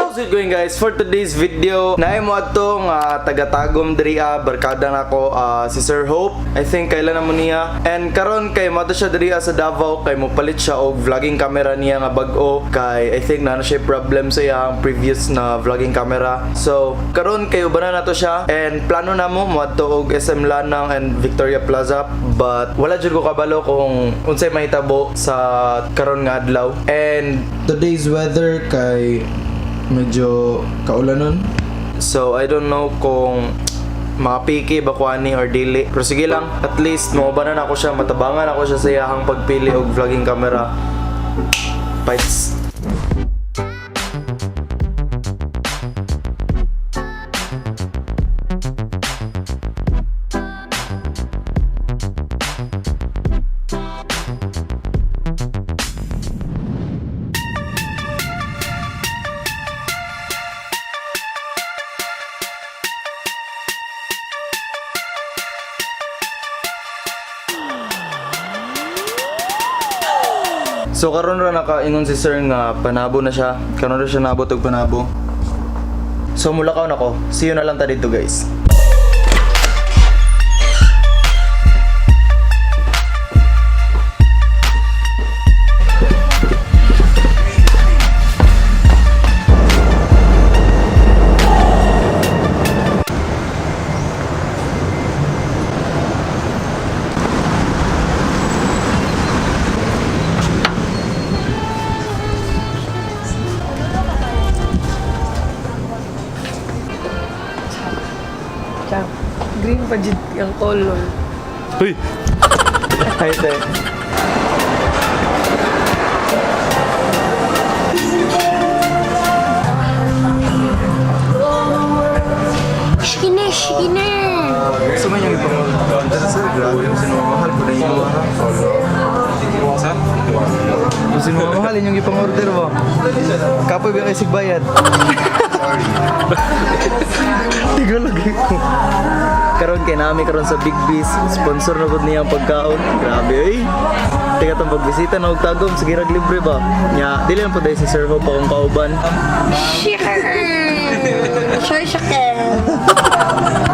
How's it going guys? For today's video, naay mo atong taga-tagom diriya, barkada nako si Sir Hope. I think kailan na mo niya. And karon kay mato siya diriya sa Davao kay mo palit siya og vlogging camera niya nga bag-o kay I think na siya problem sa iyang previous na vlogging camera. So karon kay ubanan nato siya and plano na mo adto og SM Lanang and Victoria Plaza, but wala jud ko kabalo kung unsay mahitabo sa karon nga adlaw. And today's weather kay medyo kaulanon. So I don't know kung makapiki ba kuani or dili. Pero sige lang, at least mabanan ako siya, matabangan ako siya sa iyahang pagpili og vlogging camera. Fights. So karon ra nakaingon si Sir nga panabo na siya. Karon ra siya nabot og panabo. So mulakaw na ko. See you na lang ta dito guys. Green pa dyan yung color. Uy! Hi, te. Shikine, shikine! Gusto mo yung ipang-order sir? Grabe yung sinumamahal ko na yung mga sa? Kung sinumamahal yung ipang-order mo. Kapoy ba kayo sigbayad? Tigalagay ko. Karon kay nami karon sa Big Beast, sponsor na gud niya ang pagkaon. Grabe eh. Tiga tong pagbisita na og tagom, sige rag libre ba? Nya, dili lang po dai si Sir Hope pa kung kauban. Sure,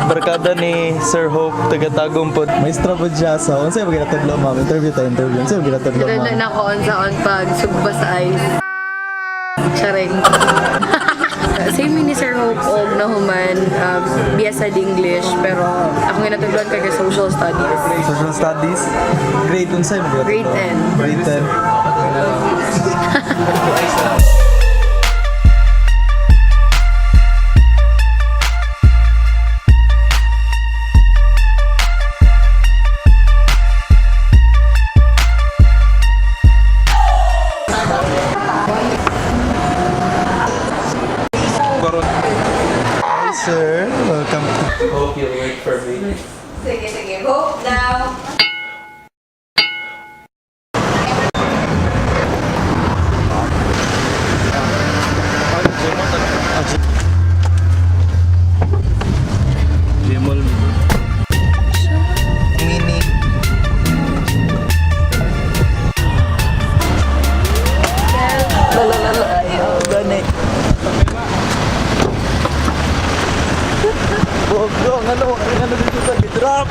Barkada ni Sir Hope, taga tagom po. Maestra po siya sa unsay maginatudlo ma'am, interview. Unsay maginatudlo ma'am? Dala na ko on pag sugba sa ice. Charing. Same ni Sir Hope og nahuman biyasa di English pero ako nga natuglan kay social studies. Social studies? Grade unsay mo? Grade 10. Grade 10. Sir, welcome. Hope you'll wait for me. Sige. Hope now. Jemol. Mini. Lala. Ayaw, ganit. Bro, ano dito sa drop?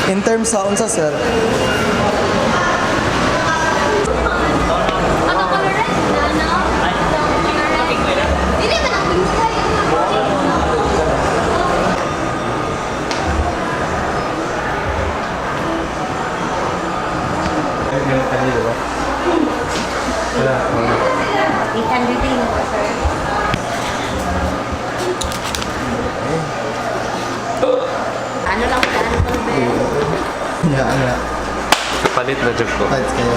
In terms sa unsa sir? Ano lang ko ba? Yeah. Palit na jud ko. Fights kayo.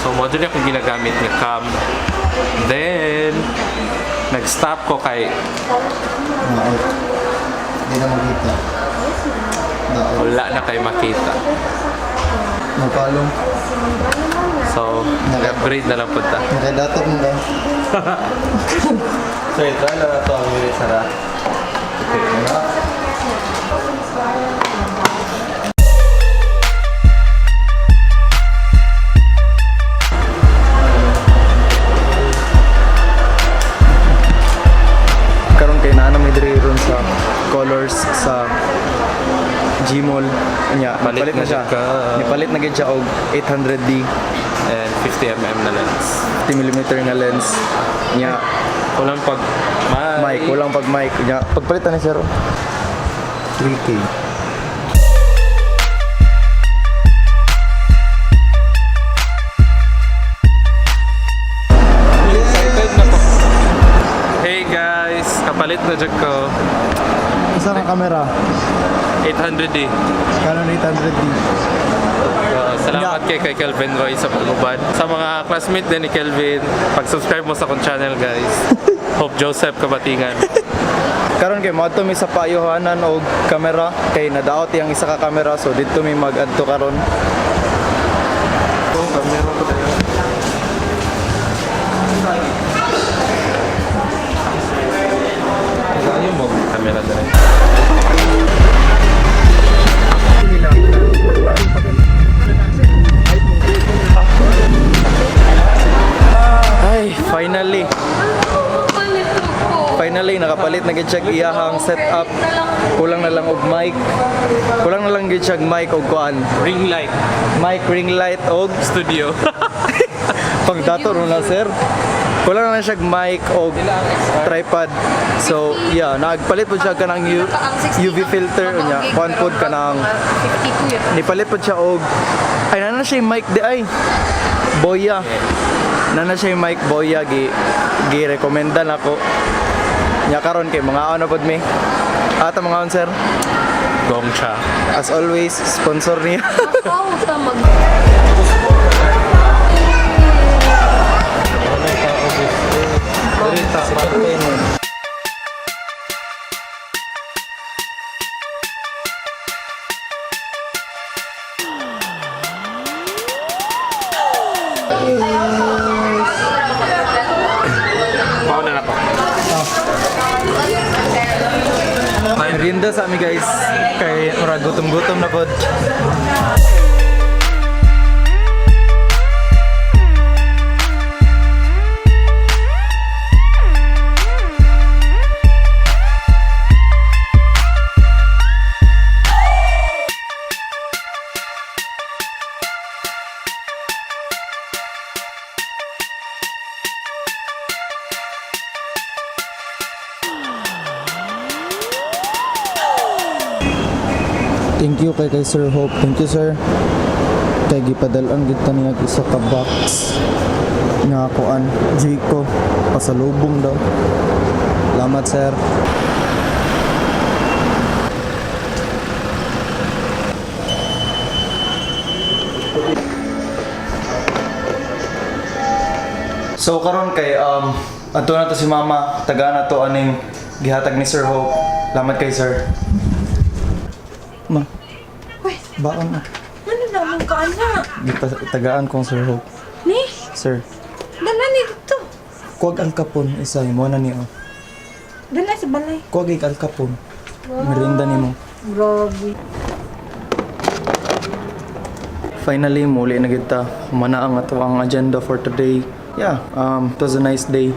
So mo dili akong ginagamit nga cam. Then nag-stop ko kay Out. Hindi na makita. wala na kay makita. Napalong. So nag-upgrade na lang punta. Nakadatot mo ba? So try na to ang minute sara. sa colors sa Gmall. Nya, Palit palit na na siya. siya ka. Nipalit na gid siya og 800D, And 50mm na lens. 50mm nga lens. Nya, Kulang pag mic, kulang pag mic. Nya, pagpalitan ni sir 3K. Excited na po. Hey guys, kapalit na dyan ko. Isa ka camera, 800D. Canon 800D. Salamat kay Kelvin Roy sa pagubad. Sa mga classmate din ni Kelvin, pag-subscribe mo sa akong channel guys. Hope Joseph Kabatingan. Karon kay mo mi sa payohanan og camera kay nadaot yang isa ka camera, so dito mi mag-adto karon. Ito, kamera ko tayo. Ayaw mo kamera tayo. Ay, finally nakapalit na gid siya iyahang setup. Kulang na lang og mic. Kulang na lang gid siya mic og kuan. Ring light. Mic, ring light og Studio. pagdato ro na sir. Kulang na lang siya mic og tripod. So, yeah, nagpalit po siya kanang UV filter nya. Kuan pod kanang 52 yun. nipalit po siya og ay nana siya yung mic di ay. Boya. Nana siya yung mic Boya gi recommenda nako. Nya karon kay mga ano pod mi. Ata mga on sir. Gongcha. As always, sponsor niya. Ako, tamag. Paano na ako? Merienda sa amin guys. Kay murag gutom-gutom na pod. Thank you kay Sir Hope. Thank you sir. Kay gipadalan gid ta niya isa ka box nga kuan Jiko pasalubong daw. Salamat sir. So karon kay adto na to si Mama, taga na to aning gihatag ni Sir Hope. Salamat kay sir. Ma. Uy, Baon na. ano naman ka, anak? Tagaan kong Sir Hope. Ni? Sir, Dala ni dito. kuwag alkapon isa mo na niyo. Dala sa balay. Kuwag ik alkapon. Merinda nimo. Grabe. Finally, muli na kita. Humana ang ato ang agenda for today. Yeah, it was a nice day.